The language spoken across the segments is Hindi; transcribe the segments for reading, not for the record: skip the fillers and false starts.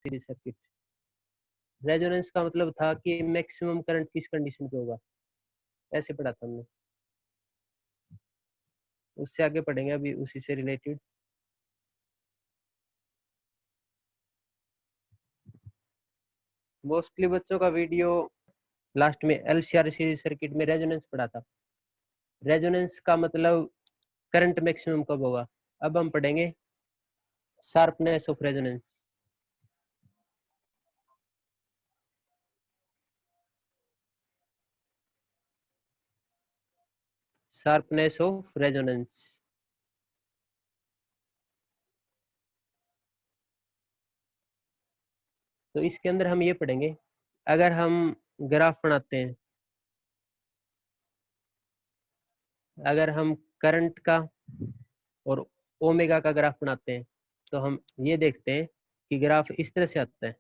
Series circuit. रेजोनेंस का मतलब था कि मैक्सिमम करंट किस कंडीशन पे होगा, ऐसे पढ़ा था हमने। उससे आगे पढ़ेंगे अभी उसी से रिलेटेड। मोस्टली बच्चों का वीडियो लास्ट में एलसीआर सीरीज सर्किट में रेजोनेंस पढ़ा था। रेजोनेंस का मतलब करंट मैक्सिमम कब होगा। अब हम पढ़ेंगे sharpness of resonance. Sharpness of resonance. तो इसके अंदर हम ये पढ़ेंगे, अगर हम ग्राफ बनाते हैं, अगर हम करंट का और ओमेगा का ग्राफ बनाते हैं, तो हम ये देखते हैं कि ग्राफ इस तरह से आता है।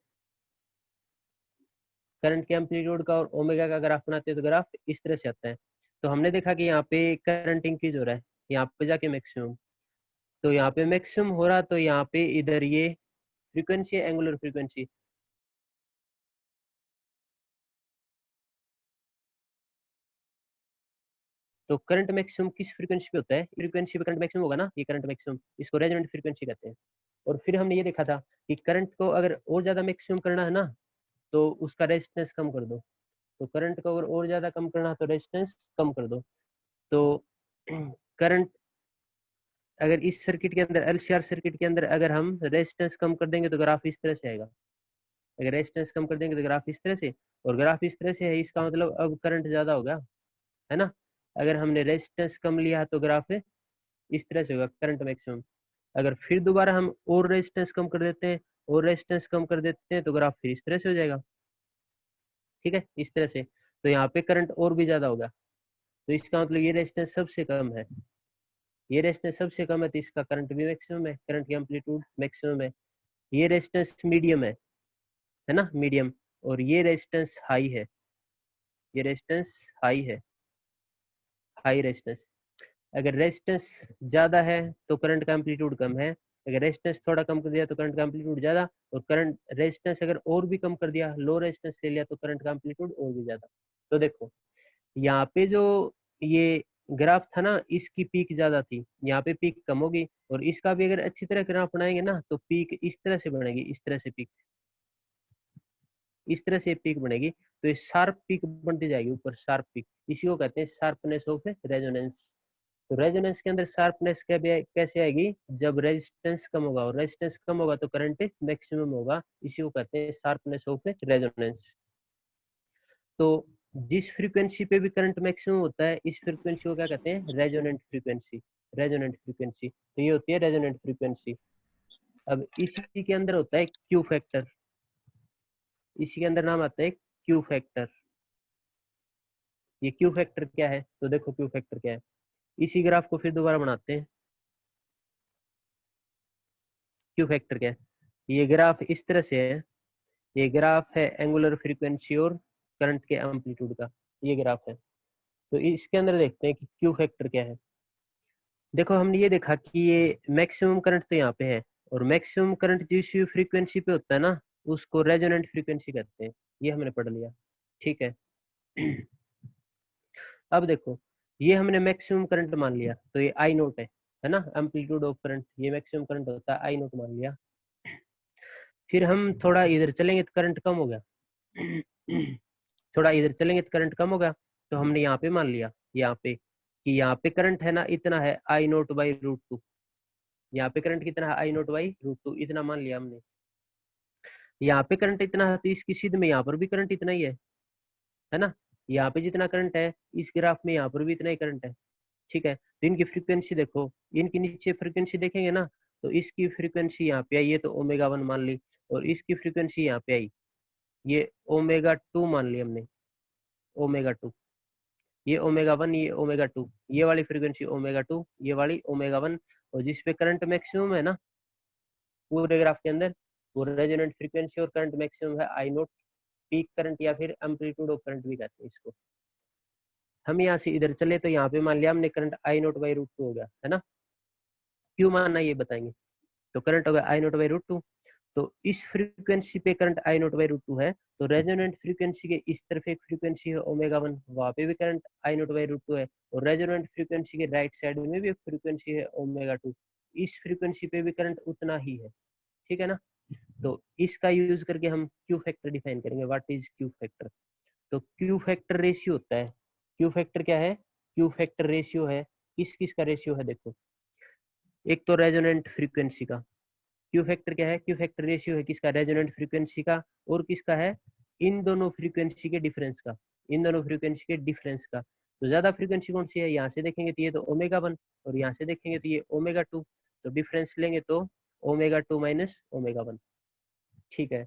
करंट के एम्पलीट्यूड का और ओमेगा का ग्राफ बनाते हैं तो ग्राफ इस तरह से आता है। तो हमने देखा कि यहाँ पे करंट इंक्रीज हो रहा है, यहाँ पे जाके मैक्सिमम, तो यहाँ पे मैक्सिमम हो रहा, तो यहाँ पे इधर ये फ्रीक्वेंसी है, एंगुलर फ्रीक्वेंसी। तो करंट मैक्सिमम किस फ्रीक्वेंसी पे होता है, फ्रीक्वेंसी पे करंट मैक्सिमम होगा ना, ये करंट मैक्सिमम, इसको रेजोनेंट फ्रीक्वेंसी कहते हैं। और फिर हमने ये देखा था कि करंट को अगर और ज्यादा मैक्सिमम करना है ना, तो उसका रेजिस्टेंस कम कर दो। तो करंट को अगर और ज्यादा कम करना है तो रेजिस्टेंस कम कर दो। तो करंट अगर इस सर्किट के अंदर, एलसीआर सर्किट के अंदर, अगर हम रेजिस्टेंस कम कर देंगे तो ग्राफ इस तरह से आएगा। अगर रेजिस्टेंस कम कर देंगे तो ग्राफ इस तरह से, और ग्राफ इस तरह से है, इसका मतलब अब करंट ज्यादा होगा, है ना। अगर हमने रेजिस्टेंस कम लिया तो ग्राफ इस तरह से होगा, करंट मैक्सिमम। अगर फिर दोबारा हम और रेजिस्टेंस कम कर देते हैं, और रेजिस्टेंस कम कर देते हैं, तो ग्राफ फिर इस तरह से हो जाएगा। ठीक है, इस तरह से। तो यहाँ पे करंट और भी ज्यादा होगा, तो इसका मतलब ये रेजिस्टेंस सबसे कम है, ये रेजिस्टेंस सबसे कम है, तो इसका करंट भी मैक्सिमम है, करंट की एम्पलीट्यूड मैक्सिमम है। ये रेजिस्टेंस मीडियम है ना, मीडियम। और ये रेजिस्टेंस हाई है, ये रेजिस्टेंस हाई है, हाई रेजिस्टेंस। अगर रेजिस्टेंस ज्यादा है तो करंट का एम्पलीट्यूड कम है, अगर रेजिस्टेंस थोड़ा कम कर दिया तो करंट का एम्पलीट्यूड ज्यादा, और करंट रेजिस्टेंस अगर और भी कम कर दिया, लो रेजिस्टेंस ले लिया, तो करंट का एम्पलीट्यूड और भी ज्यादा। तो देखो यहाँ पे जो ये ग्राफ था ना, इसकी पीक ज्यादा थी, यहाँ पे पीक कम होगी। और इसका भी अगर अच्छी तरह ग्राफ बनाएंगे ना, तो पीक इस तरह से बनेगी, इस तरह से पीक, इस तरह से पीक बनेगी। तो ये शार्प पीक बनती जाएगी ऊपर, शार्प पीक, इसी को कहते हैं शार्पनेस ऑफ रेजोनेंस। तो रेजोनेंस के अंदर शार्पनेस कैसे आएगी, जब रेजिस्टेंस कम होगा, और रेजिस्टेंस कम होगा तो करंट मैक्सिमम होगा, इसी को कहते हैं शार्पनेस ऑफ रेजोनेंस। तो जिस फ्रीक्वेंसी पे भी करंट मैक्सिमम होता है, इस फ्रीक्वेंसी को क्या कहते हैं, रेजोनेंट फ्रीक्वेंसी, रेजोनेंट फ्रीक्वेंसी। तो ये होती है रेजोनेंट फ्रीक्वेंसी। अब इसी के अंदर होता है क्यू फैक्टर, इसी के अंदर नाम आता है क्यू फैक्टर। ये क्यू फैक्टर क्या है, तो देखो क्यू फैक्टर क्या है। इसी ग्राफ को फिर दोबारा बनाते हैं, क्यू फैक्टर क्या है। ये ग्राफ इस तरह से है, ये ग्राफ है एंगुलर फ्रीक्वेंसी और करंट के एम्पलीट्यूड का, ये ग्राफ है। तो इसके अंदर देखते हैं कि क्यू फैक्टर क्या है। देखो हमने ये देखा कि ये मैक्सिमम करंट तो यहाँ पे है, और मैक्सिमम करंट जिस फ्रीक्वेंसी पे होता है ना, उसको रेजोनेंट फ्रीक्वेंसी कहते हैं, ये हमने पढ़ लिया। ठीक है। अब देखो, ये हमने मैक्सिमम करंट मान लिया, तो ये आई नोट है ना, एम्पलीट्यूड ऑफ करंट, ये मैक्सिमम करंट होता है, आई नोट मान लिया। फिर हम थोड़ा इधर चलेंगे तो करंट कम हो गया, थोड़ा इधर चलेंगे तो करंट कम होगा। तो हमने यहाँ पे मान लिया, यहाँ पे कि यहाँ पे करंट है ना, इतना है I naught by root to, यहाँ पे करंट कितना है, I naught by root to, इतना मान लिया हमने। यहाँ पे करंट इतना है, तो इसकी सीध में यहाँ पर भी करंट इतना ही है ना। यहाँ पे जितना करंट है इस ग्राफ में, यहाँ पर भी इतना ही करंट है। ठीक है, तो इनकी फ्रीक्वेंसी देखो, इनकी नीचे फ्रीक्वेंसी देखेंगे ना, तो इसकी फ्रीक्वेंसी यहाँ पे आई, ये तो ओमेगा 1 मान ली, और इसकी फ्रीक्वेंसी यहाँ पे आई, ये ओमेगा 2 मान ली हमने, ओमेगा 2, ये ओमेगा 1, ये ओमेगा 2, ये वाली फ्रीक्वेंसी ओमेगा 2, ये वाली ओमेगा 1। और जिसपे करंट मैक्सिमम है ना पूरे ग्राफ के अंदर, वो रेजोनेंट फ्रीक्वेंसी और करंट मैक्सिमम है आई नोट, पीक करंट या फिर एम्पलीट्यूड ऑफ करंट भी कहते हैं इसको। हम यहाँ से इधर चले तो यहाँ पे मान लिया हमने current I naught by root two हो गया, है ना। क्यों मानना ये बताएंगे। तो करंट होगा I naught by root two. तो इस फ्रीक्वेंसी पे current I naught by root two है, तो रेजोनेंट फ्रीक्वेंसी के इस तरफ एक फ्रीक्वेंसी है ओमेगा वन, वहां पे भी current I naught by root two है, और रेजोनेंट फ्रीक्वेंसी के राइट साइड में भी एक फ्रीक्वेंसी है ओमेगा टू, इस फ्रीक्वेंसी पे भी करंट उतना ही है, ठीक है ना। तो इसका यूज करके हम क्यू फैक्टर डिफाइन करेंगे। What is Q factor? तो क्यू फैक्टर रेशियो होता है, क्यू फैक्टर क्या है? क्यू फैक्टर रेशियो है, किस किस का रेशियो है देखो, एक तो रेजोनेंट फ्रीक्वेंसी का। क्यू फैक्टर क्या है? क्यू फैक्टर रेशियो है किसका? रेजोनेंट फ्रीक्वेंसी का, और किसका है? इन दोनों फ्रीक्वेंसी के डिफरेंस का, इन दोनों फ्रीक्वेंसी के डिफरेंस का। तो ज्यादा फ्रीक्वेंसी कौन सी है? यहाँ से देखेंगे तो ये तो ओमेगा वन, और यहाँ से देखेंगे तो ये ओमेगा टू, तो डिफरेंस लेंगे तो omega two minus omega one, ठीक है।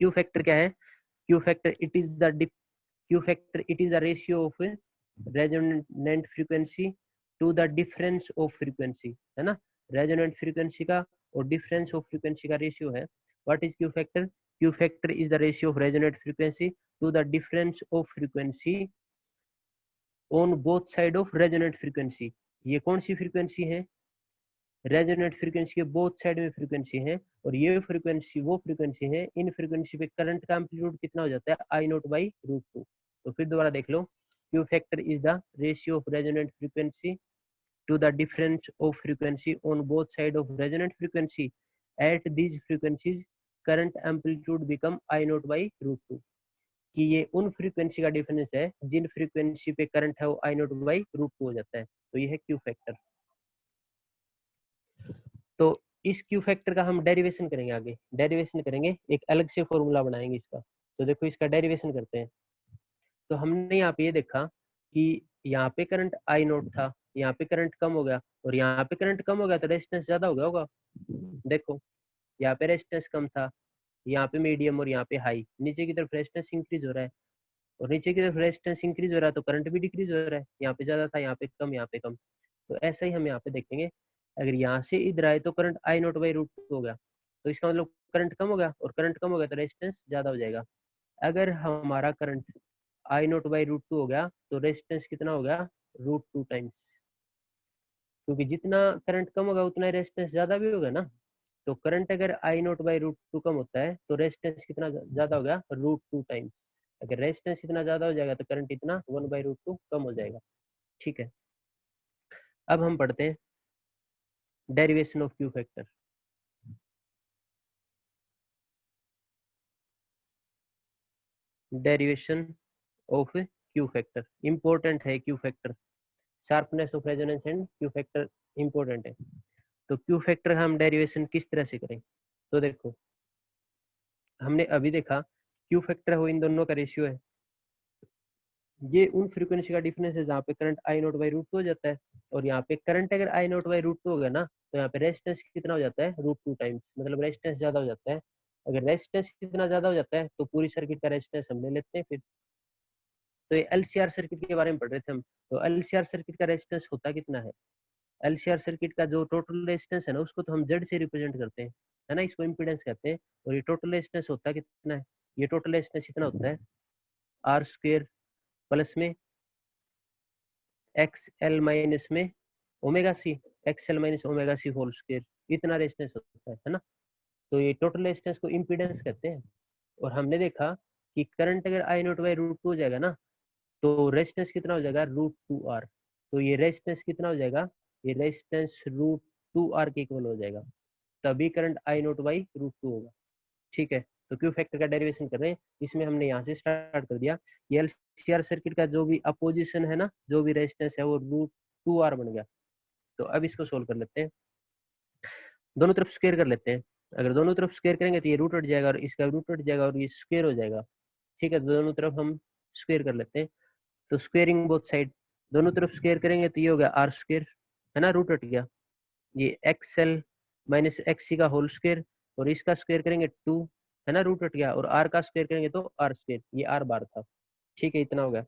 क्यू फैक्टर क्या है? Q factor it is the Q factor it is the ratio of resonant frequency to the difference of frequency, है ना। रेजोनेंट फ्रीक्वेंसी का और डिफरेंस ऑफ फ्रीक्वेंसी का रेशियो है। What is Q factor? Q factor is the ratio of resonant frequency to the difference of frequency on both side of resonant frequency. ये कौन सी फ्रीक्वेंसी है? रेजोनेंट फ्रीक्वेंसी के बोथ साइड में फ्रीक्वेंसी है, और ये फ्रीक्वेंसी वो फ्रीक्वेंसी है, इन फ्रीक्वेंसी पे करंट का एम्पलीट्यूड कितना हो जाता है? I naught by root two. तो फिर दोबारा देख लो, Q factor is the ratio of resonant frequency to the difference of frequency on both side of resonant frequency. At these frequencies, current amplitude become I naught by root 2। कि ये उन फ्रीक्वेंसी का डिफरेंस है जिन फ्रीक्वेंसी पे करंट है वो आई नोट बाई रूट टू हो जाता है, तो ये है क्यू फैक्टर। तो इस क्यू फैक्टर का हम डेरिवेशन करेंगे, आगे डेरिवेशन करेंगे, एक अलग से फॉर्मूला बनाएंगे इसका। तो देखो इसका डेरिवेशन करते हैं। तो हमने यहाँ पे ये देखा कि यहाँ पे करंट आई नोट था, यहाँ पे करंट कम हो गया, और यहाँ पे करंट कम हो गया तो रेजिस्टेंस ज्यादा हो गया होगा। देखो यहाँ पे रेजिस्टेंस कम था, यहाँ पे मीडियम और यहाँ पे हाई, नीचे की तरफ रेजिस्टेंस इंक्रीज हो रहा है, और नीचे की तरफ रेजिस्टेंस इंक्रीज हो रहा है तो करंट भी डिक्रीज हो रहा है, यहाँ पे ज्यादा था, यहाँ पे कम, यहाँ पे कम। तो ऐसा ही हम यहाँ पे देखेंगे, अगर यहाँ से इधर आए तो current I naught by root हो गया, तो इसका मतलब करंट कम हो गया, और करंट कम हो गया तो रेजिस्टेंस ज्यादा हो जाएगा। अगर हमारा current I naught by root two हो गया तो रेजिस्टेंस कितना हो गया? रूट टू टाइम्स, क्योंकि जितना करंट कम होगा उतना रेजिस्टेंस ज्यादा भी होगा ना। तो करंट अगर I naught by root two कम होता है तो रेजिस्टेंस कितना ज्यादा हो गया? Root two times. अगर रेजिस्टेंस इतना ज्यादा हो जाएगा तो करंट इतना वन बाई रूट टू कम हो जाएगा, ठीक है। अब हम पढ़ते हैं derivation of Q factor. Derivation of Q factor important है, Q factor sharpness of resonance and Q factor important है। तो क्यू फैक्टर हम डेरिवेशन किस तरह से करें? तो देखो हमने अभी देखा क्यू फैक्टर हो इन दोनों का रेशियो है, ये उन फ्रीक्वेंसी का डिफरेंस है जहाँ पे current I naught by root two हो जाता है, और यहाँ पे करंट अगर I naught by root two हो गया ना तो यहाँ पे रेजिस्टेंस कितना हो जाता है? रूट टू टाइम्स, मतलब रेजिस्टेंस ज्यादा हो जाता है। अगर रेजिस्टेंस कितना ज्यादा हो जाता है तो पूरी सर्किट का रेजिस्टेंस हम ले लेते हैं फिर। तो ये एलसीआर सर्किट के बारे में पढ़ रहे थे हम। तो एलसीआर सर्किट का रेजिस्टेंस होता कितना है? एलसीआर सर्किट का जो टोटल रेजिस्टेंस है ना उसको तो हम जेड से रिप्रेजेंट करते हैं, है ना, इसको इम्पीडेंस कहते हैं। और ये टोटल रेजिस्टेंस होता कितना है? ये टोटल रेजिस्टेंस इतना होता है आर स्क्वेयर प्लस में एक्स एल माइनस में omega C, X L minus omega C whole square, इतना रेजिस्टेंस होता है ना। तो ये टोटल रेजिस्टेंस को इम्पीडेंस कहते हैं। और हमने देखा कि करंट अगर I naught by root two हो जाएगा ना तो रेजिस्टेंस कितना हो जाएगा? Root two R. तो ये रेजिस्टेंस कितना हो जाएगा? ये रेजिस्टेंस रूट टू आर के इक्वल हो जाएगा, तभी current I naught by root two होगा, ठीक है। तो क्यू फैक्टर का डेरिवेशन कर रहे हैं, इसमें हमने यहाँ से स्टार्ट कर दिया। ये एलसीआर सर्किट का जो भी अपोजिशन है ना, जो भी रेजिस्टेंस है वो रूट टू आर बन गया। तो अब इसको सोल्व कर लेते हैं, दोनों तरफ स्क्वायर कर लेते हैं। अगर दोनों तरफ स्क्वायर करेंगे तो ये रूट हट जाएगा और इसका रूट हट जाएगा और ये स्क्वायर हो जाएगा, ठीक है। दोनों तरफ हम स्क्वायर कर लेते हैं। तो स्क्वेयरिंग बोथ साइड, दोनों तरफ स्क्वायर करेंगे तो ये हो गया आर स्क्वायर, है ना, रूट हट गया। ये एक्स एल माइनस एक्स सी का होल स्क्वायर, और इसका स्क्वायर करेंगे टू, है ना, रूट हट गया, और आर का स्क्वायर करेंगे तो आर स्क्वायर, ये आर बार था, ठीक है, इतना हो गया।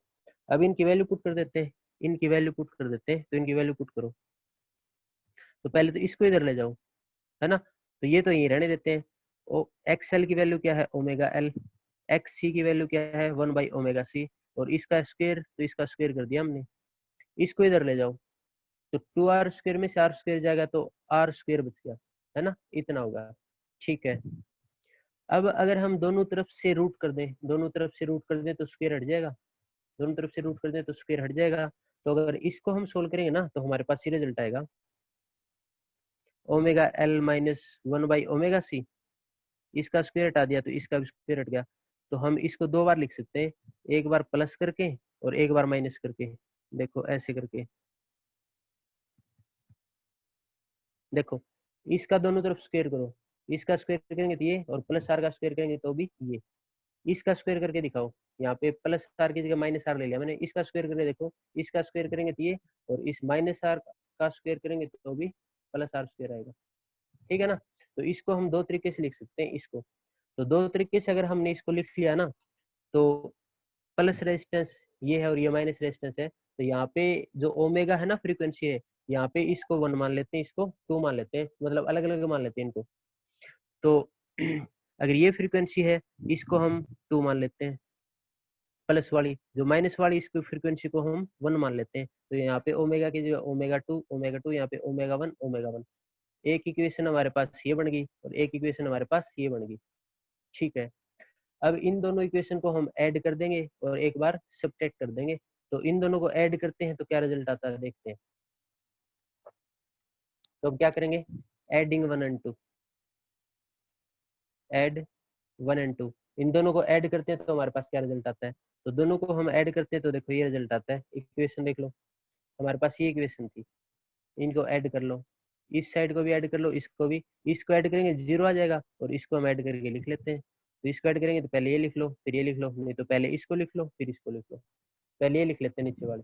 अब इनकी वैल्यू पुट कर देते हैं, इनकी वैल्यू पुट कर देते हैं, तो इनकी वैल्यू पुट करो। तो पहले तो इसको इधर ले जाओ, है ना, तो ये तो यही रहने देते हैं। ओ एक्स एल की वैल्यू क्या है? Omega L. एक्स सी की वैल्यू क्या है? One by omega C. और इसका स्क्वायर तो इसका स्क्वायर कर दिया हमने, इसको इधर ले जाओ, तो टू आर स्क्वायर में से आर स्क्वायर जाएगा तो आर स्क्वायर बच गया, है ना, इतना होगा। ठीक है। अब अगर हम दोनों तरफ से रूट कर दें, दोनों तरफ से रूट कर दें तो स्क्वायर हट जाएगा, दोनों तरफ से रूट कर दें तो स्क्वायर हट जाएगा। तो अगर इसको हम सोल्व करेंगे ना तो हमारे पास ये रिजल्ट आएगा ओमेगा एल माइनस 1/ओमेगा c। इसका स्क्वायर हटा दिया तो इसका भी स्क्वायर हट गया। तो हम इसको दो बार लिख सकते हैं, एक बार प्लस करके और एक बार माइनस करके। देखो ऐसे करके, देखो इसका दोनों तरफ स्क्वायर करो, इसका स्क्वायर करेंगे तो ये, और प्लस आर का स्क्वायर करेंगे तो भी ये। इसका स्क्वायर करके दिखाओ, यहाँ पे प्लस आर की जगह माइनस आर ले लिया मैंने, इसका स्क्वायर करके देखो, इसका स्क्वायर करेंगे तो ये, और इस माइनस आर का स्क्वायर करेंगे तो भी प्लस आर स्क्वायर आएगा। ठीक है ना। तो इसको हम दो तरीके से लिख सकते हैं इसको। तो दो तरीके से अगर हमने इसको लिख लिया ना, तो प्लस रेजिस्टेंस ये है और ये माइनस रेजिस्टेंस है। तो यहाँ पे जो ओमेगा है ना फ्रीक्वेंसी है, यहाँ पे इसको 1 मान लेते हैं, इसको 2 मान लेते हैं, मतलब अलग अलग मान लेते हैं इनको। तो अगर ये फ्रीक्वेंसी है, इसको हम 2 मान लेते हैं प्लस वाली, जो माइनस वाली इसको फ्रीक्वेंसी को हम 1 मान लेते हैं। तो यहाँ पे ओमेगा की जगह ओमेगा 2, यहाँ पे ओमेगा 1। एक इक्वेशन हमारे पास ये बन गई और एक इक्वेशन हमारे पास ये बन गई। ठीक है। अब इन दोनों इक्वेशन को हम ऐड कर देंगे और एक बार सब्ट्रैक्ट कर देंगे। तो इन दोनों को ऐड करते हैं तो क्या रिजल्ट आता है देखते हैं। तो अब क्या करेंगे, एडिंग 1 एंड 2, ऐड 1 एंड 2, इन दोनों को ऐड करते हैं तो हमारे पास क्या रिजल्ट आता है। तो दोनों को हम ऐड करते हैं तो देखो ये रिजल्ट आता है। इक्वेशन देख लो, हमारे पास ये इक्वेशन थी, इनको ऐड कर लो, इस साइड को भी ऐड कर लो, इसको भी। इसको ऐड करेंगे 0 आ जाएगा और इसको हम ऐड करके लिख लेते हैं। तो इसको ऐड करेंगे तो पहले ये लिख लो फिर ये लिख लो, नहीं तो पहले इसको लिख लो फिर इसको लिख लो। पहले ये लिख लेते हैं नीचे वाले,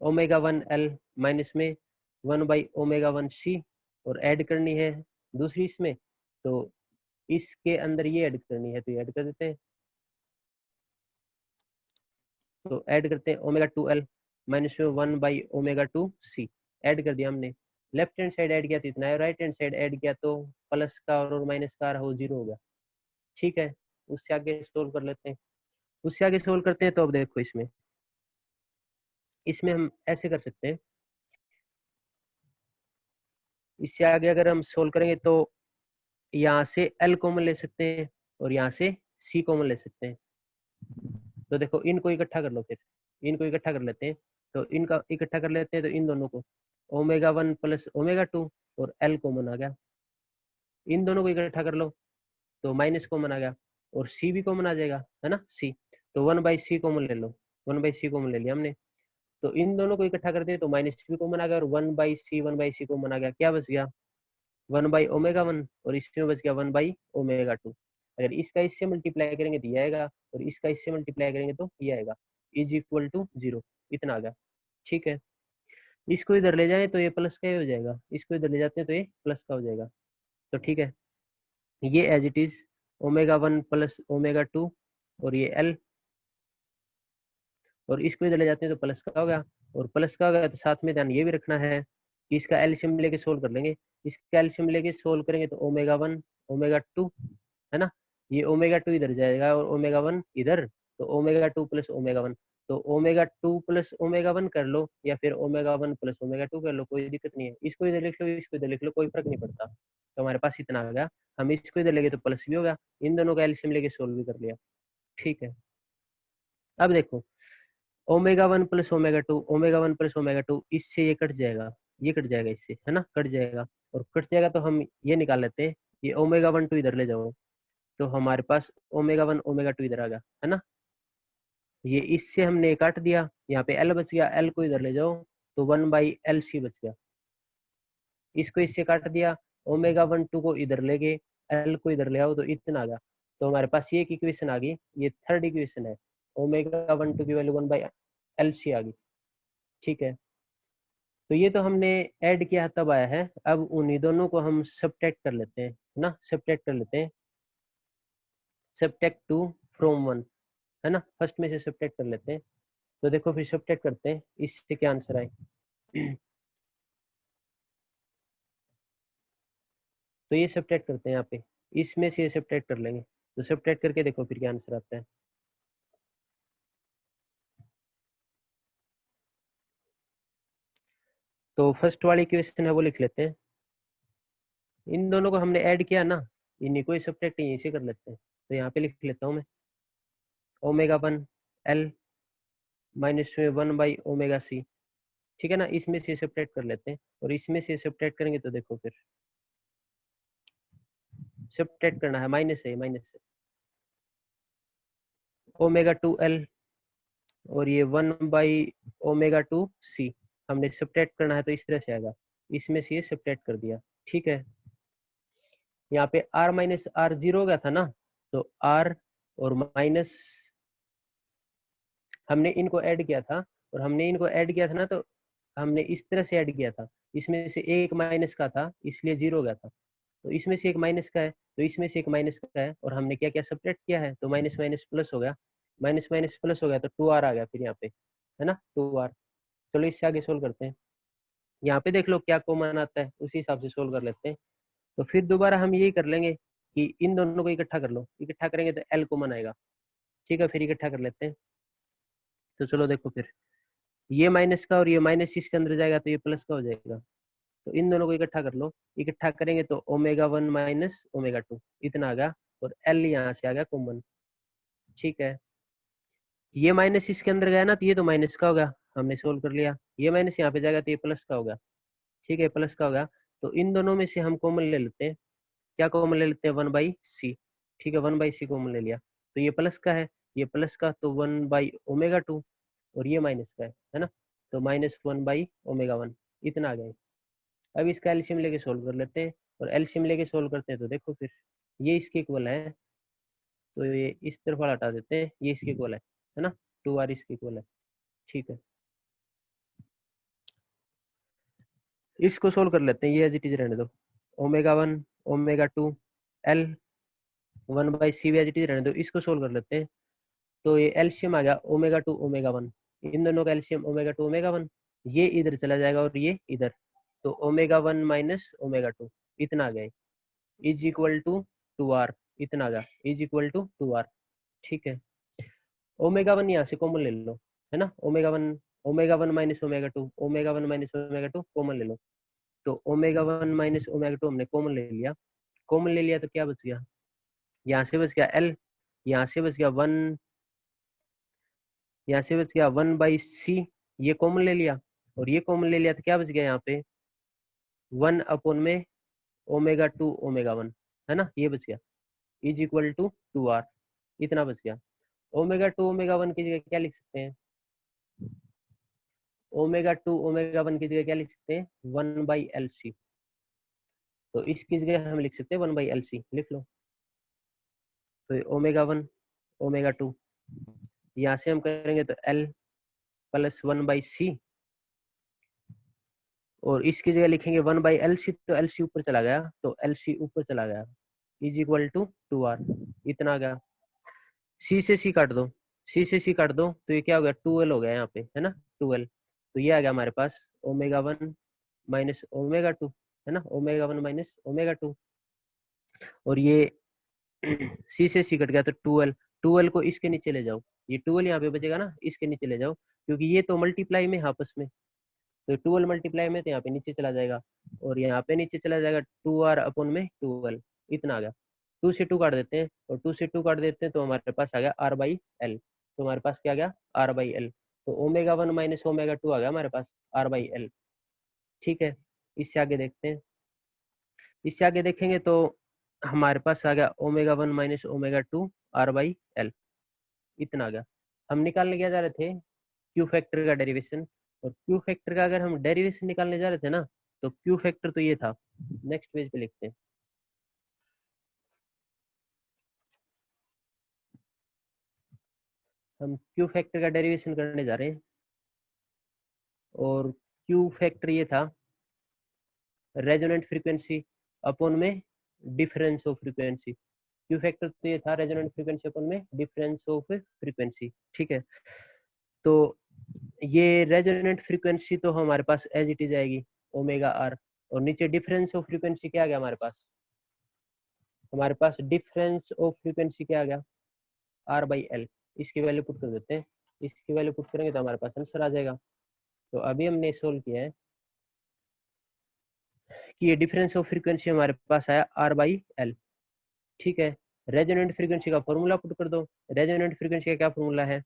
ओमेगा 1 एल माइनस में 1/ओमेगा 1c, और ऐड करनी है दूसरी इसमें, तो इसके अंदर ये ऐड करनी है तो ये ऐड कर देते हैं। तो ऐड करते हैं ओमेगा 2 एल माइनस में 1/ओमेगा 2c, ऐड कर दिया हमने। लेफ्ट हैंड साइड ऐड किया तो इतना है, राइट हैंड साइड ऐड किया तो प्लस का और माइनस का हो 0 हो गया। ठीक है। उससे आगे सोल्व कर लेते हैं, उससे आगे सोल्व करते हैं। तो अब देखो इसमें, इसमें हम ऐसे कर सकते हैं, इससे आगे अगर हम सोल्व करेंगे तो यहाँ से एल कॉमन ले सकते हैं और यहाँ से सी कॉमन ले सकते हैं। तो देखो इनको इकट्ठा कर लो, फिर इनको इकट्ठा कर लेते हैं। तो इनका इकट्ठा कर लेते हैं, तो इन दोनों को ओमेगा 1 प्लस ओमेगा 2 और एल कॉमन आ गया। इन दोनों को इकट्ठा कर लो तो माइनस कॉमन आ गया और सी भी कॉमन आ जाएगा, है ना, सी। तो 1/c कॉमन ले लो, 1/c कॉमन ले लिया हमने। तो इन दोनों को इकट्ठा करते हैं तो माइनस भी कॉमन आ गया और 1/c कॉमन आ गया। क्या बच गया, 1/ओमेगा 1, और इसमें बच गया 1/ओमेगा 2। अगर इसका इससे मल्टीप्लाई करेंगे तो ये आएगा और इसका इससे मल्टीप्लाई करेंगे तो ये आएगा, इज इक्वल टू 0, इतना आ गया। ठीक है। इसको इधर ले जाए तो ये प्लस का ही हो जाएगा, इसको इधर ले जाते हैं तो ये प्लस का हो जाएगा। तो ठीक है, ये as it is omega 1 plus omega 2 और ये एल, और इसको इधर ले जाते हैं तो प्लस का हो गया, और प्लस का हो गया तो साथ में ध्यान ये भी रखना है कि इसका एलसीएम लेके सोल्व कर लेंगे। इसका एलसीएम लेके सोल्व करेंगे तो ओमेगा 1 ओमेगा 2, है ना, ये ओमेगा 2 इधर जाएगा और ओमेगा 1 इधर, तो ओमेगा 2 प्लस ओमेगा 1। तो ओमेगा 2 प्लस ओमेगा 1 कर लो या फिर ओमेगा 1 प्लस ओमेगा 2 कर लो, कोई दिक्कत नहीं है। इसको इधर लिख लो, इसको इधर लिख लो, कोई फर्क नहीं पड़ता। तो हमारे पास इतना आ गया, हम इसको इधर लेंगे तो प्लस भी होगा, इन दोनों का एलसीएम लेके सोल्व भी कर लिया। ठीक है। अब देखो ओमेगा 1 प्लस ओमेगा 1 इससे ये कट जाएगा, ये कट जाएगा, इससे, है ना, कट जाएगा। और कट जाएगा तो हम ये निकाल लेते हैं, ये ओमेगा 1 2 इधर ले जाओ तो हमारे पास ओमेगा 1 ओमेगा 2 इधर आ गया, है ना। ये इससे हमने काट दिया, यहाँ पे एल बच गया, एल को इधर ले जाओ तो 1/LC बच गया। इसको इससे काट दिया, ओमेगा 1 2 को इधर ले गए, एल को इधर ले आओ तो इतना आ गया। तो हमारे पास ये एक इक्वेशन आ गई, ये थर्ड इक्वेशन है, ओमेगा 1 2 की वैल्यू 1/LC आ गई। ठीक है। तो ये तो हमने ऐड किया तब आया है। अब उन्हीं दोनों को हम सब्ट्रैक्ट कर लेते हैं, है ना, सब्ट्रैक्ट कर लेते हैं, सब्ट्रैक्ट 2 फ्रॉम 1, है ना, फर्स्ट में से सब्ट्रैक्ट कर लेते हैं। तो देखो फिर सब्ट्रैक्ट करते हैं, इससे क्या आंसर आए। तो ये सब्ट्रैक्ट करते हैं यहाँ पे, इसमें से ये सब्ट्रैक्ट कर लेंगे। तो सब्ट्रैक्ट करके देखो फिर क्या आंसर आता है। तो फर्स्ट वाली क्वेश्चन है वो लिख लेते हैं, इन दोनों को हमने ऐड किया ना, इन्हीं को सब्ट्रैक्ट यहीं से कर लेते हैं। तो यहाँ पे लिख लेता हूँ मैं ओमेगा 1 एल माइनस 1/ओमेगा c, ठीक है ना। इसमें से सब्ट्रैक्ट कर लेते हैं और इसमें से सब्ट्रैक्ट करेंगे तो देखो फिर सब्ट्रैक्ट करना है, माइनस है ओमेगा 2 एल और ये 1/ओमेगा 2 c हमने सब्ट्रैक्ट करना है तो इस तरह से आएगा, इसमें से ये सब्ट्रैक्ट कर दिया, ठीक है। यहाँ पे r माइनस r 0 हो गया था ना, तो r और माइनस हमने इनको ऐड किया था, और हमने इनको ऐड किया था ना, तो हमने इस तरह से ऐड किया था, इसमें से एक माइनस का था इसलिए 0 हो गया था, तो इसमें से एक माइनस का है तो इसमें से एक माइनस का है, और हमने क्या क्या सब्ट्रैक्ट किया है, तो माइनस माइनस प्लस हो गया, माइनस माइनस प्लस हो गया तो 2r आ गया फिर यहाँ पे, है ना 2r। चलो इससे आगे सोल्व करते हैं। यहाँ पे देख लो क्या कॉमन आता है, उसी हिसाब से सोल्व कर लेते हैं। तो फिर दोबारा हम यही कर लेंगे कि इन दोनों को इकट्ठा कर लो, इकट्ठा करेंगे तो एल कॉमन आएगा, ठीक है। फिर इकट्ठा कर लेते हैं। तो चलो देखो फिर ये माइनस का और ये माइनस इसके अंदर जाएगा तो ये प्लस का हो जाएगा, तो इन दोनों को इकट्ठा कर लो, इकट्ठा करेंगे तो ओमेगा 1 माइनस ओमेगा 2 इतना आ गया, और एल यहाँ से आ गया कॉमन, ठीक है। ये माइनस इसके अंदर गया ना, तो ये तो माइनस का होगा, हमने सोल्व कर लिया। ये माइनस यहाँ पे जाएगा तो ये प्लस का होगा, ठीक है, प्लस का होगा। तो इन दोनों में से हम कॉमन ले लेते हैं, क्या कॉमन ले लेते हैं 1/c, ठीक है, 1/c कॉमन ले लिया, तो ये प्लस का है, ये प्लस का तो 1/ओमेगा 2, और ये माइनस का है ना, तो -1/ओमेगा 1 इतना आ गया। अब इसका एलसीएम लेके सोल्व कर लेते हैं, और एलसीएम लेके सोल्व करते हैं तो देखो फिर ये इसके इक्वल है, तो ये इस तरफ वाला हटा देते हैं, ये इसके इक्वल है ना, 2r इसके इक्वल है, ठीक है। इसको सोल्व कर लेते हैं, ये एज इट इज रहने दो, omega 1 omega 2 L 1/c as it is रहने दो, इसको सोल्व कर लेते हैं। तो ये एलसीएम आ गया ओमेगा 2 ओमेगा 1, इन दोनों का एलसीएम ओमेगा 2 ओमेगा 1, ये इधर चला जाएगा और ये इधर, तो ओमेगा 1 माइनस ओमेगा 2 इतना आ गया, इज इक्वल टू 2r इतना आ गया, इज इक्वल टू 2r, ठीक है। ओमेगा 1 यहाँ से कॉमन ले लो, है ना, omega 1 minus omega 2, omega 1 minus omega 2 common ले लो, तो ओमेगा 1 माइनस ओमेगा 2 हमने कॉमन ले लिया, कॉमन ले लिया तो क्या बच गया, यहाँ से बच गया एल, यहाँ से बच गया 1, यहाँ से बच गया 1/c, ये कॉमन ले लिया, और ये कॉमन ले लिया तो क्या बच गया यहाँ पे 1/में ओमेगा 2 ओमेगा 1, है ना, ये बच गया, इज इक्वल टू 2r इतना बच गया। ओमेगा 2 ओमेगा 1 की जगह क्या लिख सकते हैं, ओमेगा 2 ओमेगा 1 की जगह क्या लिख सकते हैं 1/LC, तो इसकी जगह हम लिख सकते हैं 1/LC लिख लो। तो ओमेगा 1 ओमेगा 2 यहाँ से हम करेंगे तो L प्लस 1/C, और इसकी जगह लिखेंगे 1/LC, तो LC ऊपर चला गया, तो LC ऊपर चला गया, इज इक्वल टू 2r इतना आ गया। C से C काट दो, C से C काट दो तो ये क्या हो गया 2l हो गया यहाँ पे, है ना 2l, तो ये आ गया हमारे पास ओमेगा 1 माइनस ओमेगा 2, है ना, ओमेगा 1 माइनस ओमेगा 2, और ये C से C कट गया तो 2l, 2l को इसके नीचे ले जाओ, ये 2l यहाँ पे बचेगा ना, इसके नीचे ले जाओ, क्योंकि ये तो मल्टीप्लाई में आपस में, तो 2l मल्टीप्लाई में तो यहाँ पे नीचे चला जाएगा, और यहाँ पे नीचे चला जाएगा 2r अपॉन में 2l इतना आ गया। 2 से 2 काट देते हैं, और 2 से 2 काट देते हैं तो हमारे पास आ गया r/l, तो हमारे पास क्या आ गया r/l, तो ओमेगा 1 माइनस ओमेगा 2 आ गया हमारे पास r/l, ठीक है। इससे आगे देखते हैं, इससे आगे देखेंगे तो हमारे पास आ गया ओमेगा 1 माइनस ओमेगा 2 r/l इतना आ गया। हम निकालने क्या जा रहे थे क्यू फैक्टर का डेरिवेशन, और क्यू फैक्टर का अगर हम डेरिवेशन निकालने जा रहे थे ना, तो क्यू फैक्टर तो ये था, नेक्स्ट पेज पे लिखते हैं। हम क्यू फैक्टर का डेरिवेशन करने जा रहे हैं, और क्यू फैक्टर ये था रेजोनेंट फ्रीक्वेंसी अपॉन में difference of frequency, Q factor तो ये था रेजोनेंट फ्रीक्वेंसी अपॉन में डिफरेंस ऑफ फ्रीक्वेंसी, ठीक है। तो ये रेजोनेंट फ्रीक्वेंसी तो हमारे पास एज इट इज आएगी ओमेगा आर, और नीचे डिफरेंस ऑफ फ्रीक्वेंसी क्या आ गया हमारे पास, हमारे पास डिफरेंस ऑफ फ्रीक्वेंसी क्या आ गया r/l, इसकी वैल्यू पुट कर देते हैं, इसकी वैल्यू पुट करेंगे तो हमारे पास आंसर आ जाएगा। तो अभी हमने सोल्व किया है कि ये डिफरेंस ऑफ फ्रीक्वेंसी हमारे पास आया R/L। ठीक है, रेजोनेंट फ्रीक्वेंसी का फॉर्मूला पुट कर दो। रेजोनेंट फ्रीक्वेंसी का क्या फॉर्मूला है,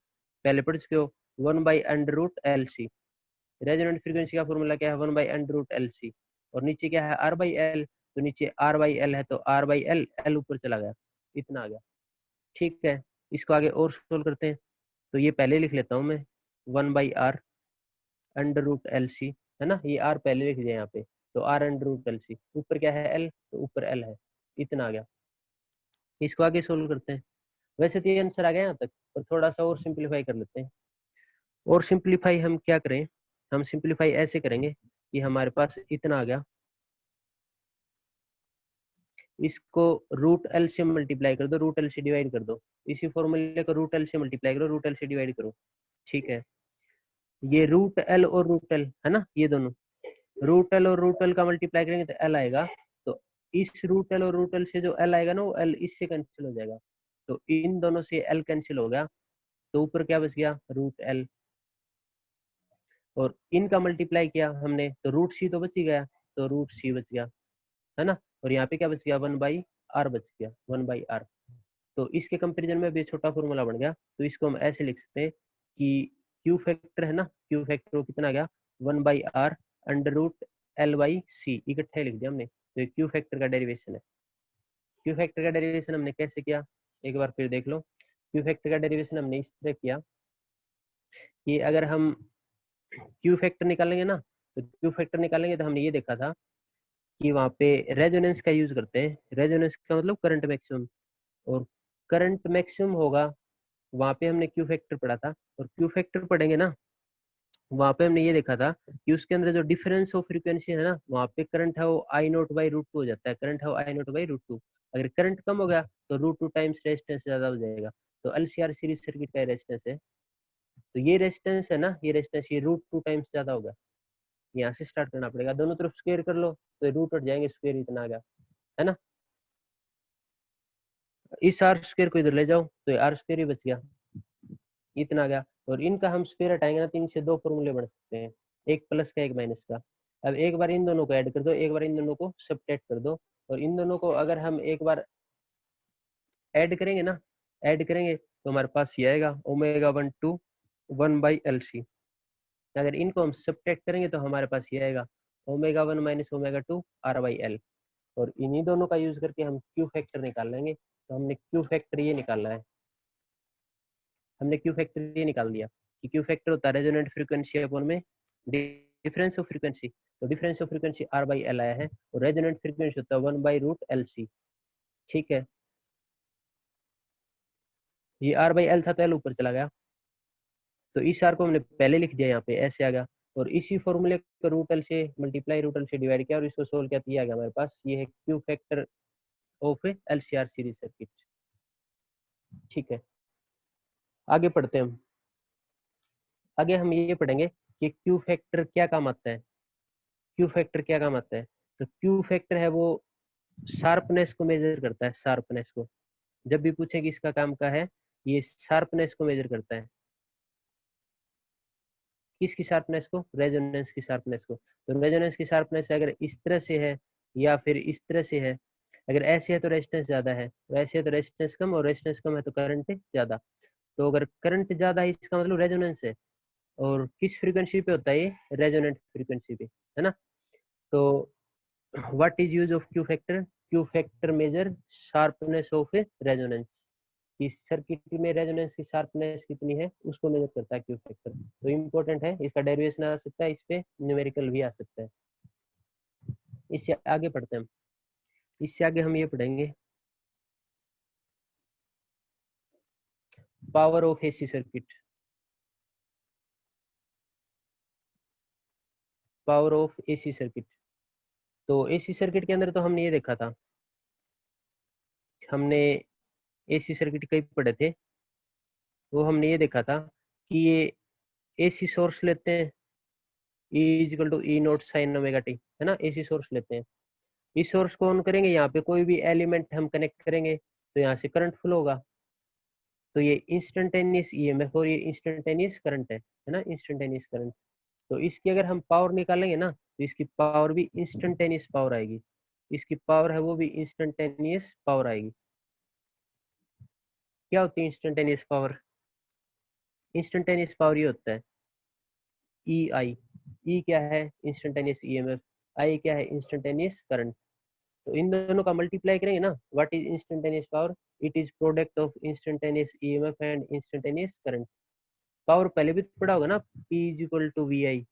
पहले पढ़ चुके हो, 1/√LC। रेजोनेंट फ्रीक्वेंसी का फॉर्मूला क्या है, 1/√LC। और नीचे क्या है, R/L। तो नीचे R/L है तो R/L, L ऊपर चला गया, इतना आ गया। ठीक है, इसको आगे और सोल्व करते हैं। तो ये पहले लिख लेता हूँ मैं, 1/R√LC, है ना, ये R पहले लिख दिया यहाँ पे। तो R√LC, ऊपर क्या है, L, तो ऊपर L है, इतना आ गया। इसको आगे सोल्व करते हैं। वैसे तो ये आंसर आ गया यहाँ तक, पर थोड़ा सा और सिंप्लीफाई कर लेते हैं। और सिंप्लीफाई हम क्या करें, हम सिंप्लीफाई ऐसे करेंगे कि हमारे पास इतना आ गया, इसको √L से मल्टीप्लाई कर दो, √L से डिवाइड कर दो। इसी फॉर्मूले को √L से मल्टीप्लाई करो, √L से डिवाइड करो। ठीक है, ये √L और √L है ना, ये दोनों √L और √L का मल्टीप्लाई करेंगे तो L आएगा। तो इस √L और √L से जो L आएगा ना, वो L इससे कैंसिल हो जाएगा। तो इन दोनों से L कैंसिल हो गया, तो ऊपर क्या बच गया, √L। और इनका मल्टीप्लाई किया हमने तो √C तो बच ही गया, तो √C बच गया, है ना। और यहाँ पे क्या बच गया, 1/R बच गया, 1/R। तो इसके कंपेरिजन में भी छोटा फॉर्मूला बन गया। तो इसको हम ऐसे लिख सकते हैं कि क्यू फैक्टर है ना, क्यू फैक्टर कितना आ गया, 1/R√L/C, इकट्ठे लिख दिया हमने। तो ये क्यू फैक्टर का डेरिवेशन है। क्यू फैक्टर का डेरिवेशन हमने कैसे किया, एक बार फिर देख लो। क्यू फैक्टर का डेरिवेशन हमने इस तरह किया कि अगर हम क्यू फैक्टर निकालेंगे ना, तो क्यू फैक्टर निकालेंगे तो हमने ये देखा था कि वहाँ पे रेजोनेंस का यूज करते हैं। रेजोनेंस का मतलब करंट मैक्सिमम, और करंट मैक्सिमम होगा, वहाँ पे हमने क्यू फैक्टर पढ़ा था। और क्यू फैक्टर पढ़ेंगे ना, वहाँ पे हमने ये देखा था कि उसके अंदर जो डिफरेंस ऑफ फ्रीक्वेंसी है ना, वहाँ पे करंट है वो I0/√2 हो जाता है। करंट है वो I0/√2। अगर करंट कम हो गया तो √2 टाइम्स रेजिस्टेंस ज्यादा हो जाएगा। तो LCR सीरीज सर्किट का रेजिस्टेंस है, तो ये रेजिस्टेंस है ना, ये रेजिस्टेंस ये √2 टाइम्स ज्यादा होगा। यहाँ से स्टार्ट करना पड़ेगा, दोनों तरफ स्क्वायर कर लो तो रूट हट जाएंगे, स्क्वायर इतना आ गया, है ना। इस R² को इधर ले जाओ तो ये R² ही बच गया, इतना आ गया। और इनका हम स्क्वायर हटाएंगे ना, तो इनसे दो फॉर्मूले बन सकते हैं, एक प्लस का, एक माइनस का। अब एक बार इन दोनों को ऐड कर दो, एक बार इन दोनों को सब्ट्रैक्ट कर दो। और इन दोनों को अगर हम एक बार ऐड करेंगे ना, ऐड करेंगे तो हमारे पास ये आएगा ω1/2 1/LC। अगर इनको हम सब्ट्रैक्ट करेंगे तो हमारे पास ये आएगा ω1 - ω2 R/L। और इन्हीं दोनों का यूज करके हम क्यू फैक्टर निकाल लेंगे। तो हमने क्यू फैक्टर ये निकालना है, हमने क्यू फैक्टर ये निकाल दिया कि क्यू फैक्टर होता है रेजोनेंट फ्रीक्वेंसी अपॉन में डिफरेंस ऑफ फ्रीक्वेंसी। तो डिफरेंस ऑफ फ्रीक्वेंसी R/L आया है, और रेजोनेंट फ्रीक्वेंसी होता है 1/√LC। ठीक है, ये R/L था तो L ऊपर चला गया, तो इस R को हमने पहले लिख दिया यहाँ पे, ऐसे आ गया। और इसी फॉर्मूले को √L से मल्टीप्लाई, √L से डिवाइड किया और इसको सोल्व किया, तो ये आ गया हमारे पास, ये है Q factor of LCR series circuit. ठीक है, आगे पढ़ते हैं हम। आगे हम ये पढ़ेंगे कि क्यू फैक्टर क्या काम आता है। क्यू फैक्टर क्या काम आता है, तो क्यू फैक्टर है वो शार्पनेस को मेजर करता है, शार्पनेस को। जब भी पूछे कि इसका काम क्या है, ये शार्पनेस को मेजर करता है। किसकी शार्पनेस को, रेजोनेंस की शार्पनेस को। तो रेजोनेंस की शार्पनेस अगर इस तरह से है या फिर इस तरह से है, अगर ऐसे है तो रेजिस्टेंस ज्यादा है, वैसे है तो रेजिस्टेंस कम, और रेजिस्टेंस कम है तो करंट ज्यादा। तो अगर करंट ज्यादा है इसका मतलब रेजोनेंस है। और किस फ्रीक्वेंसी पे होता है ये, रेजोनेंट फ्रीक्वेंसी पे, है ना। तो what is use of Q factor, Q factor measure sharpness of resonance. इस सर्किट में रेजोनेंस की शार्पनेस कितनी है उसको मेजर करता है क्यू फैक्टर। तो इम्पोर्टेंट है, इसका डेरिवेशन आ सकता है, इस पे न्यूमेरिकल भी आ सकता है। इससे आगे पढ़ते हैं हम, इससे आगे हम ये पढ़ेंगे power of AC circuit. Power of AC circuit, तो एसी सर्किट के अंदर तो हमने ये देखा था, हमने एसी सर्किट कई पढ़े थे, वो हमने ये देखा था कि ये एसी सोर्स लेते हैं, E = E0 sin ωt, है ना। एसी सोर्स लेते हैं, इस सोर्स को ऑन करेंगे, यहाँ पे कोई भी एलिमेंट हम कनेक्ट करेंगे तो यहाँ से करंट फ्लो होगा। तो ये इंस्टेंटेनियस ईएमएफ और ये इंस्टेंटेनियस करंट है ना, इंस्टेंटेनियस करंट। तो इसकी अगर हम पावर निकालेंगे ना, तो इसकी पावर भी इंस्टेंटेनियस पावर आएगी, इसकी पावर है वो भी इंस्टेंटेनियस पावर आएगी। क्या होती है इंस्टेंटेनियस पावर? इंस्टेंटेनियस पावर ये होता है ई आई। ई क्या है? Instantaneous EMF. आई क्या है? Instantaneous current. तो इन दोनों का मल्टीप्लाई करेंगे ना, what is instantaneous power? It is product of instantaneous EMF and instantaneous current. Power पहले भी तो पढ़ा होगा ना, P is equal to V I,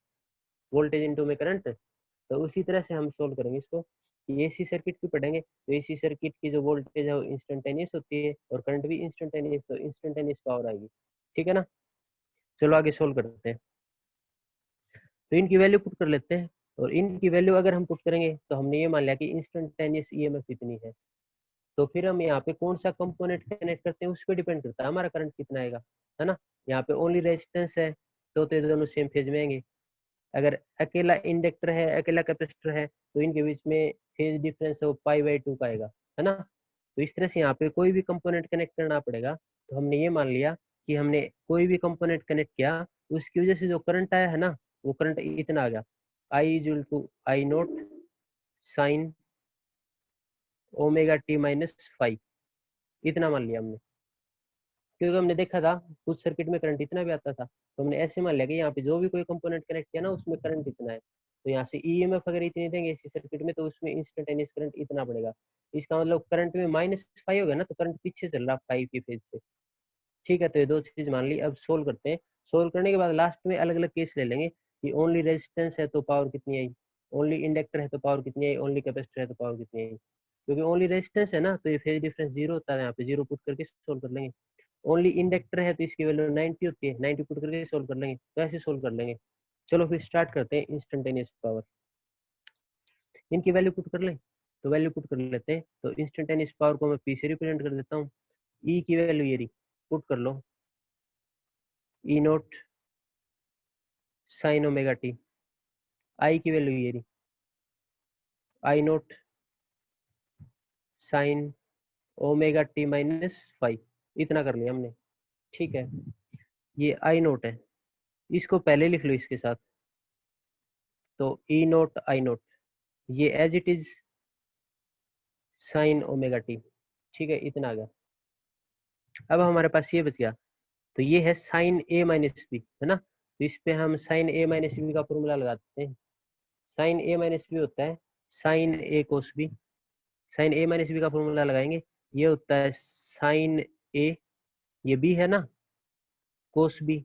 voltage into में करंट। तो उसी तरह से हम सोल्व करेंगे इसको। एसी सर्किट भी पढ़ेंगे तो एसी सर्किट की जो वोल्टेज है वो इंस्टेंटेनियस होती है और करंट भी इंस्टेंटेनियस, तो इंस्टेंटेनियस पावर आएगी। ठीक है ना? चलो आगे सोल्व करते हैं। तो इनकी वैल्यू पुट कर लेते हैं, और इनकी वैल्यू अगर हम पुट करेंगे तो हमने ये मान लिया कि इंस्टेंटेनियस ईएमएफ इतनी है। तो फिर हम यहाँ पे कौन सा कंपोनेंट कनेक्ट करते हैं उस पर डिपेंड करता है हमारा करंट कितना आएगा, है ना? यहाँ पे ओनली रेजिस्टेंस है तो ये दोनों सेम फेज में आएंगे। अगर अकेला इंडक्टर है, अकेला कैपेसिटर है, तो इनके बीच में फेज डिफरेंस है वो π/2 का आएगा, है ना? तो इस तरह से यहाँ पे कोई भी कंपोनेंट कनेक्ट करना पड़ेगा। तो हमने ये मान लिया कि हमने कोई भी कंपोनेंट कनेक्ट किया, उसकी वजह से जो करंट आया है ना, वो करंट इतना आ गया, I = I0 साइन ω t-5, इतना मान लिया हमने। क्योंकि हमने देखा था कुछ सर्किट में करंट इतना भी आता था, तो हमने ऐसे मान लिया कि यहाँ पे जो भी कोई कंपोनेंट कनेक्ट किया ना उसमें करंट इतना है, तो यहाँ से ईएमएफ अगर इतनी देंगे इसी सर्किट में तो उसमें इंस्टेंटेनियस करंट इतना पड़ेगा। इसका मतलब करंट में -5 होगा ना, तो करंट पीछे चल रहा 5 की फेज से। ठीक है, तो ये दो चीज मान ली। अब सोल्व करते हैं। सोल्व करने के बाद लास्ट में अलग अलग केस ले लेंगे कि ओनली रेजिस्टेंस है तो पावर कितनी आई, ओनली इंडक्टर है तो पावर कितनी आई, ओनली कैपेसिटर है तो पावर कितनी आई। क्योंकि ओनली रेजिस्टेंस है ना, तो ये फेज डिफरेंस जीरो होता है, यहाँ पे जीरो पुट करके सोल्व कर लेंगे। ओनली इंडक्टर है तो इसकी वैल्यू 90 होती है, 90 पुट करके सोल्व कर लेंगे, तो ऐसे सोल्व कर लेंगे। चलो फिर स्टार्ट करते हैं इंस्टेंटेनियस पावर। इनकी वैल्यू पुट कर लें, तो वैल्यू पुट कर लेते हैं। तो इंस्टेंटेनियस पावर को मैं पी से रिप्रेजेंट कर देता हूँ। ई की वैल्यू ये रही, पुट कर लो, E0 साइन ω t। आई की वैल्यू ये रही, I0 साइन ω t-5, इतना कर लिया हमने। ठीक है, ये I0 है, इसको पहले लिख लो इसके साथ। तो E0 I0 ये as it is sine ω t। ठीक है, इतना आ गया। अब हमारे पास ये बच गया, तो ये है साइन A-B, है ना? तो इस पे हम साइन A-B का फॉर्मूला लगाते हैं। साइन A-B होता है sine A cos B। Sine A-B का फॉर्मूला लगाएंगे, ये होता है साइन A, ये B है ना, कोस B।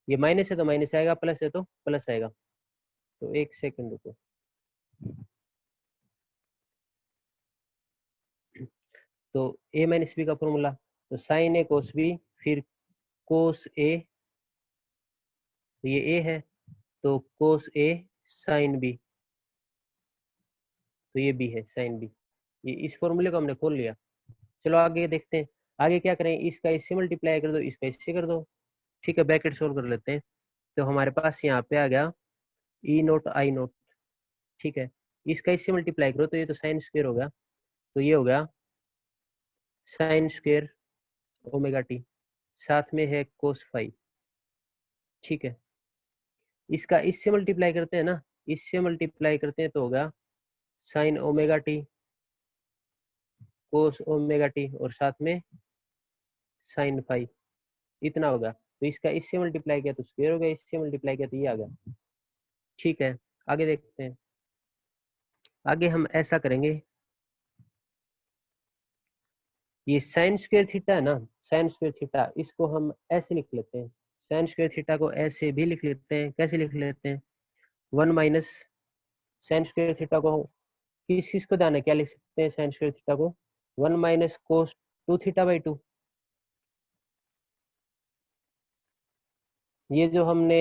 ये माइनस है तो माइनस आएगा, प्लस है तो प्लस आएगा। तो एक सेकंड रुको। तो A-B का फॉर्मूला, तो साइन A कोस B, फिर कोस A, तो ये A है, तो कोस A साइन B, तो ये B है साइन B। ये इस फॉर्मूले को हमने खोल लिया। चलो आगे देखते हैं। आगे क्या करें, इसका इससे मल्टीप्लाई कर दो, इसका इससे कर दो। ठीक है, ब्रैकेट सोल्व कर लेते हैं। तो हमारे पास यहाँ पे आ गया E0 I0। ठीक है, इसका इससे मल्टीप्लाई करो तो ये तो साइन स्क्वायर हो गया, तो ये हो गया साइन स्क्वायर ω t, साथ में है कोस 5। ठीक है, इसका इससे मल्टीप्लाई करते हैं ना, इससे मल्टीप्लाई करते हैं तो होगा साइन ω t कोस ω t और साथ में साइन 5, इतना होगा। तो इसका इससे मल्टीप्लाई किया तो स्क्वायर हो गया, इससे मल्टीप्लाई किया तो ये आ गया। ठीक है, आगे देखते हैं। आगे हम ऐसा करेंगे, ये साइन स्क्वायर थीटा है ना, साइन स्क्वायर थीटा, इसको हम ऐसे लिख लेते हैं। साइन स्क्वायर थीटा को ऐसे भी लिख लेते हैं, कैसे लिख लेते हैं, 1 माइनस साइन स्क्वायर थीटा को किस चीज को ध्यान है, क्या लिख सकते हैं साइन स्क्वायर थीटा को, 1 माइनस कोस 2θ/2। ये जो हमने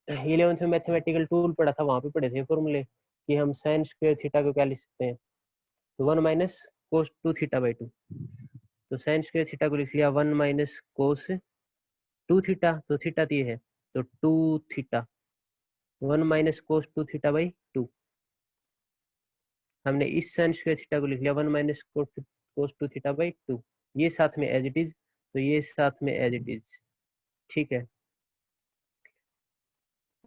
11th में मैथमेटिकल टूल पढ़ा था वहां पे पढ़े थे फॉर्मूले कि हम साइन स्क्वायर थीटा को क्या लिख सकते हैं, तो 1 माइनस कोस 2θ/2। तो साइन स्क्वायर थीटा को लिख लिया 1 माइनस कोस 2θ, तो थीटा तो ये है, तो 2θ, 1 माइनस कोस 2θ/2। हमने इस साइन स्क्वायर थीटा को लिख लिया 1 माइनस कोस 2θ/2। ये साथ में एज इट इज, तो ये साथ में एज इट इज। ठीक है,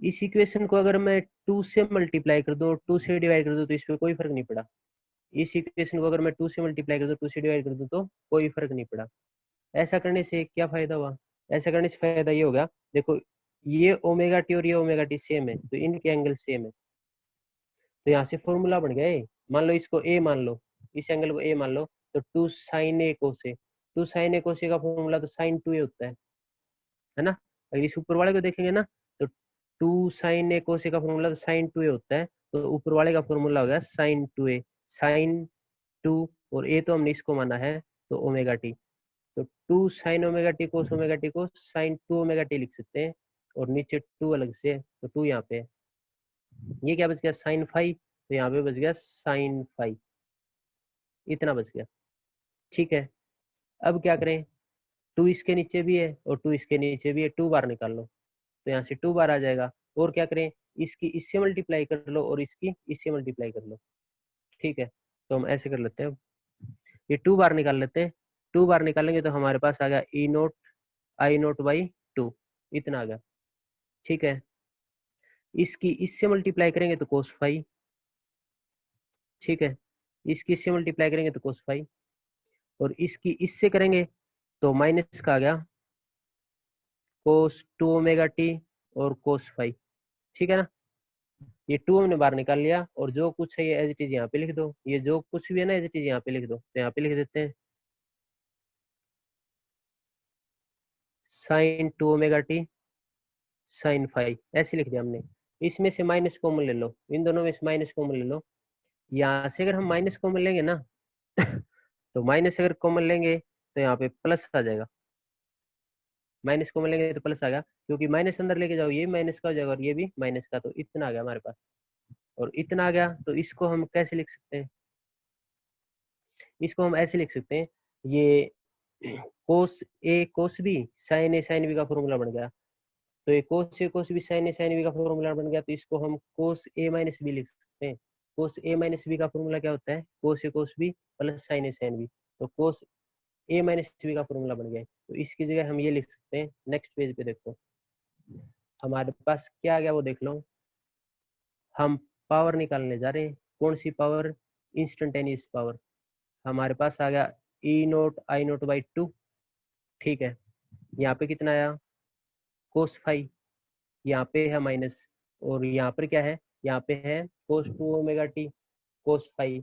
इस इक्वेशन को अगर मैं 2 से मल्टीप्लाई कर दूं, 2 से डिवाइड कर दूं, तो इस पे कोई फर्क नहीं पड़ा। इस इक्वेशन को अगर मैं 2 से मल्टीप्लाई कर दूं, 2 से डिवाइड कर दूं, तो कोई फर्क नहीं पड़ा। ऐसा करने से क्या फायदा हुआ? ऐसा करने से फायदा ये होगा, देखो ये ओमेगा टी और ये ओमेगा टी सेम है, तो इनके एंगल सेम है, तो यहाँ से फॉर्मूला बन गया है। मान लो इसको ए मान लो, इस एंगल को ए मान लो, तो 2 साइन ए कोसे, 2 साइन ए कोसे का फॉर्मूला तो साइन 2 ए होता है ना। अगर इस ऊपर वाले को देखेंगे ना, तो 2 साइन ए कोसे का फॉर्मूला तो साइन 2 ए होता है, तो ऊपर वाले का फॉर्मूला हो गया साइन 2 ए, साइन 2, और ए तो हमने इसको माना है, तो ओमेगा टी, तो 2 साइन ओमेगा टी कोस ओमेगा टी को साइन 2 ओमेगा टी लिख सकते हैं, और नीचे 2 अलग से है, तो 2 यहाँ पे है। ये क्या बच गया? साइन 5, तो यहाँ पे बच गया साइन 5, इतना बच गया। ठीक है, अब क्या करें? 2 इसके नीचे भी है और 2 इसके नीचे भी है, 2 बार निकाल लो, तो यहाँ से 2 बार आ जाएगा। और क्या करें? इसकी इससे मल्टीप्लाई कर लो और इसकी इससे मल्टीप्लाई कर लो। ठीक है, तो हम ऐसे कर लेते हैं, ये 2 बार निकाल लेते हैं। 2 बार निकालेंगे तो हमारे पास आ गया ई नोट आई नोट बाई 2, इतना आ गया। ठीक है, इसकी इससे मल्टीप्लाई करेंगे तो कोस 5। ठीक है, इसकी इससे मल्टीप्लाई करेंगे तो कोस 5, और इसकी इससे करेंगे तो माइनस का आ गया कोस 2 ओमेगा टी और कोस 5। ठीक है ना, ये 2 हमने बाहर निकाल लिया, और जो कुछ है ये एज इट इज यहाँ पे लिख दो, ये जो कुछ भी है ना एज इट इज यहाँ पे लिख दो, तो यहाँ पे लिख देते हैं साइन 2 ओमेगा टी साइन 5, ऐसे लिख दिया हमने। इसमें से माइनस कॉमन ले लो, इन दोनों में से माइनस कॉमन ले लो। यहाँ से अगर हम माइनस कॉमन लेंगे ना तो माइनस अगर कॉमन लेंगे तो यहाँ पे प्लस आ जाएगा, माइनस कॉमन लेंगे तो प्लस आ गया, क्योंकि माइनस अंदर लेके जाओ ये माइनस का हो जाएगा और ये भी माइनस का, तो इतना आ गया हमारे पास। और इतना आ गया, तो इसको हम कैसे लिख सकते हैं? इसको हम ऐसे लिख सकते हैं, ये कोस ए कोस बी साइन ए साइन बी का फॉर्मूला बन गया, तो ये कोस ए कोस बी साइन ए साइन बी का फॉर्मूला बन गया, तो इसको हम कोस ए माइनस बी लिख सकते हैं। कोस ए माइनस बी का फॉर्मूला क्या होता है? कोस ए कोस बी प्लस साइन ए साइन बी, तो कोस ए माइनस बी का फॉर्मूला बन गया है, तो इसकी जगह हम ये लिख सकते हैं। नेक्स्ट पेज पे देखो हमारे पास क्या आ गया, वो देख लो। हम पावर निकालने जा रहे हैं, कौन सी पावर? Instantaneous power. हमारे पास आ गया ई नोट आई नोट बाई 2। ठीक है, यहाँ पे कितना आया? कोस 5, यहाँ पे है माइनस, और यहाँ पर क्या है? यहाँ पे है cos 2 omega t cos 5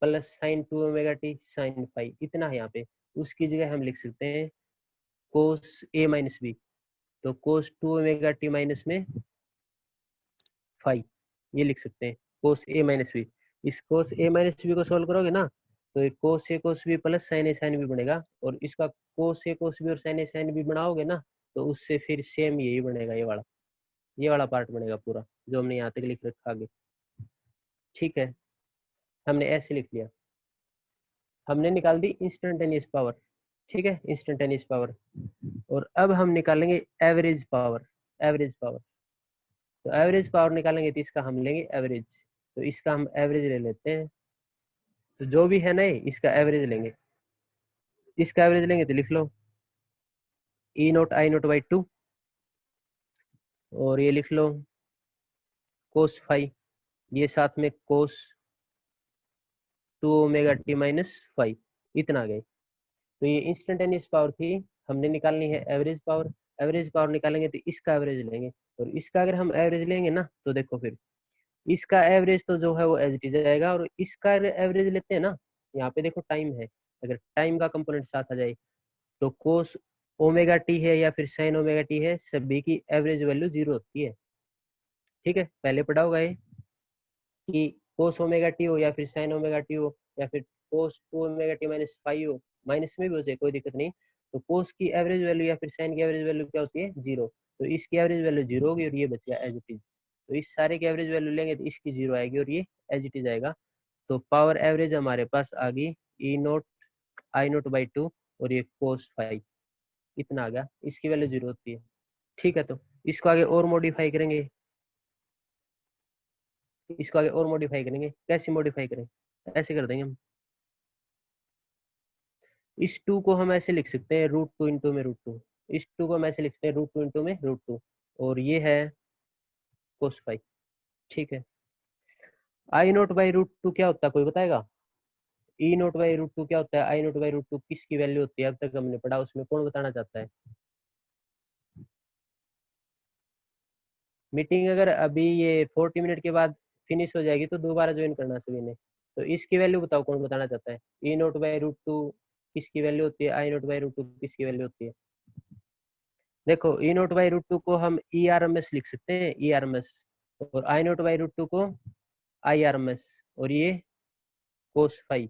plus sine 2 omega t sine 5, इतना है यहाँ पे। उसकी जगह हम लिख सकते हैं कोस ए माइनस बी, तो कोस 2 ओमेगा टी माइनस में 5, ये लिख सकते हैं कोस ए माइनस बी। इस कोस ए माइनस बी को सोल्व करोगे ना, तो एक कोस ए कोस बी प्लस साइन ए साइन बी बनेगा, और इसका कोस ए कोस बी और साइन ए साइन बी बनाओगे ना, तो उससे फिर सेम यही बनेगा, ये वाला पार्ट बनेगा पूरा, जो हमने यहाँ तक लिख रखा आगे। ठीक है, हमने ऐसे लिख लिया, हमने निकाल दी इंस्टेंटेनियस पावर। ठीक है, इंस्टेंटेनियस पावर। और अब हम निकालेंगे एवरेज पावर। एवरेज पावर, तो एवरेज पावर निकालेंगे तो इसका हम लेंगे एवरेज, तो इसका हम एवरेज ले लेते हैं। तो जो भी है ना इसका एवरेज लेंगे, इसका एवरेज लेंगे तो लिख लो ई नोट आई नोट बाई 2, और ये लिख लो कोस 5, ये साथ में कोस 2 ओमेगा टी माइनस 5, इतना आ गए। तो ये इंस्टेंटेनियस पावर थी, हमने निकालनी है एवरेज पावर। एवरेज पावर निकालेंगे तो इसका एवरेज लेंगे, और इसका अगर हम एवरेज लेंगे ना, तो देखो फिर इसका एवरेज तो जो है वो एज इट इज आएगा, और इसका एवरेज लेते हैं ना, यहाँ पे देखो टाइम है, अगर टाइम का कंपोनेंट साथ आ जाए, तो कोस ओमेगा टी है या फिर साइन ओमेगा टी है, सभी की एवरेज वैल्यू 0 होती है। ठीक है, पहले पढ़ा होगा ये कि कोस ओमेगा टी हो या फिर साइन ओमेगा टी हो या फिर कोस 2 ओमेगा टी माइनस 5 हो, माइनस में भी हो जाए कोई दिक्कत नहीं, तो कोस की एवरेज वैल्यू या फिर साइन की एवरेज वैल्यू क्या होती है? 0। तो इसकी एवरेज वैल्यू 0 होगी और ये बच गया एज इट इज। तो इस सारे की एवरेज वैल्यू लेंगे तो इसकी 0 आएगी और ये एज इट इज आएगा। तो पावर एवरेज हमारे पास आ गई ई नोट आई नोट बाई 2, और ये कोस 5, इतना आ गया, इसकी वैल्यू 0 होती है। ठीक है, तो इसको आगे और मॉडिफाई करेंगे, इसको आगे और मॉडिफाई करेंगे। कैसे मॉडिफाई करें? ऐसे कर देंगे हम, इस 2 को हम ऐसे लिख सकते हैं √2 इंटू में √2, इस 2 को हम ऐसे लिख सकते हैं √2 इंटू में √2, और ये है कोस फाई। ठीक है, I naught by root two क्या होता है, कोई बताएगा? E naught by root two क्या होता है? I naught by root two किसकी वैल्यू होती है? अब तक हमने पढ़ा, उसमें कौन बताना चाहता है? मीटिंग अगर अभी ये 40 मिनट के बाद फिनिश हो जाएगी तो दोबारा ज्वाइन करना सभी ने। तो इसकी वैल्यू बताओ, कौन बताना चाहता है? ई नोट बाई रूट टू किसकी वैल्यू होती है? I naught by root two किसकी वैल्यू होती है? देखो, ई नोट बाई रूट टू को हम ई आर एम एस लिख सकते हैं, ई आर एम एस, और आई नोट बाई रूट टू को आई आर एम एस, और ये कोस फाई।